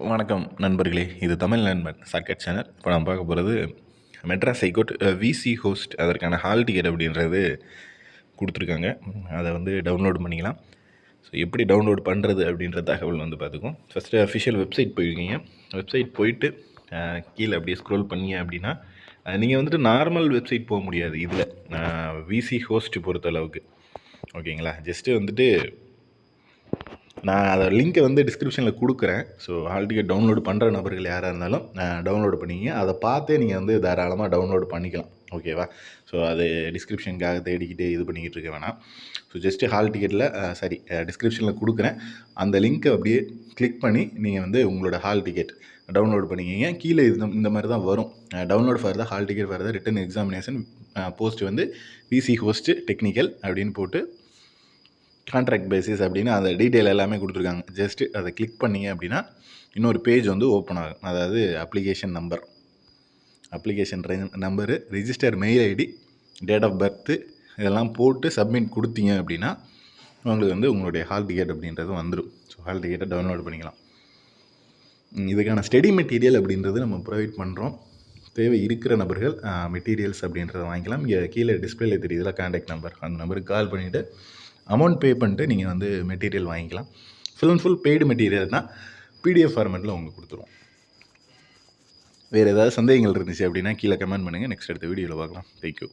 வணக்கம் நண்பர்களே, இது தமிழ் நண்பன் ஷார்ட்கட் சேனல். இப்போ நான் பார்க்க போகிறது மெட்ராஸ் ஹைகோர்ட் விசி ஹோஸ்ட் அதற்கான ஹால் டிக்கெட் அப்படின்றது கொடுத்துருக்காங்க. அதை வந்து டவுன்லோட் பண்ணிக்கலாம். ஸோ எப்படி டவுன்லோட் பண்ணுறது அப்படின்ற தகவல் வந்து பார்த்துக்கும். ஃபஸ்ட்டு அஃபிஷியல் வெப்சைட் போயிருக்கீங்க. வெப்சைட் போயிட்டு கீழே அப்படியே ஸ்க்ரோல் பண்ணீங்க அப்படின்னா நீங்கள் வந்துட்டு நார்மல் வெப்சைட் போக முடியாது. இதில் விசி ஹோஸ்ட் பொறுத்தளவுக்கு ஓகேங்களா. ஜஸ்ட்டு வந்துட்டு நான் அதை லிங்க்கை வந்து டிஸ்கிரிப்ஷனில் கொடுக்குறேன். ஸோ ஹால் டிக்கெட் டவுன்லோடு பண்ணுற நபர்கள் யாராக இருந்தாலும் டவுன்லோடு பண்ணிக்கிங்க. அதை பார்த்தே நீங்கள் வந்து தாராளமாக டவுன்லோடு பண்ணிக்கலாம். ஓகேவா. ஸோ அது டிஸ்கிரிப்ஷனுக்காக தேடிக்கிட்டு இது பண்ணிக்கிட்டு இருக்க வேணாம். ஸோ ஜஸ்ட்டு ஹால் டிக்கெட்டில் டிஸ்கிரிப்ஷனில் கொடுக்குறேன். அந்த லிங்க்கை அப்படியே கிளிக் பண்ணி நீங்கள் வந்து உங்களோட ஹால் டிக்கெட் டவுன்லோடு பண்ணிக்கிங்க. கீழே இந்த மாதிரி தான் வரும். Download for the hall ticket for the written examination post வந்து விசி ஹோஸ்ட் டெக்னிக்கல் அப்படின்னு போட்டு கான்ட்ராக்ட் பேசிஸ் அப்படின்னு அந்த டீட்டெயில் எல்லாமே கொடுத்துருக்காங்க. ஜஸ்ட்டு அதை கிளிக் பண்ணிங்க அப்படின்னா இன்னொரு பேஜ் வந்து ஓப்பன் ஆகும். அதாவது application number, register mail ID, date of birth இதெல்லாம் போட்டு சப்மிட் கொடுத்தீங்க அப்படின்னா உங்களுக்கு வந்து உங்களுடைய ஹால் டிக்கெட் அப்படின்றது வந்துடும். ஸோ ஹால் டிக்கெட்டை டவுன்லோட் பண்ணிக்கலாம். இதுக்கான ஸ்டடி மெட்டீரியல் அப்படின்றது நம்ம ப்ரொவைட் பண்ணுறோம். தேவை இருக்கிற நபர்கள் மெட்டீரியல்ஸ் அப்படின்றத வாங்கிக்கலாம். இங்கே கீழே டிஸ்பிளேல தெரியுதுல கான்டாக்ட் நம்பர், அந்த நம்பருக்கு கால் பண்ணிவிட்டு அமௌண்ட் பே பண்ணிட்டு நீங்கள் வந்து மெட்டீரியல் வாங்கிக்கலாம். Full and full paid material தான். பிடிஎஃப் ஃபார்மேட்டில் உங்களுக்கு கொடுத்துருவோம். வேறு ஏதாவது சந்தேகங்கள் இருந்துச்சு அப்படின்னா கீழே கமெண்ட் பண்ணுங்கள். நெக்ஸ்ட் அடுத்த வீடியோவில் பார்க்கலாம். தேங்க்யூ.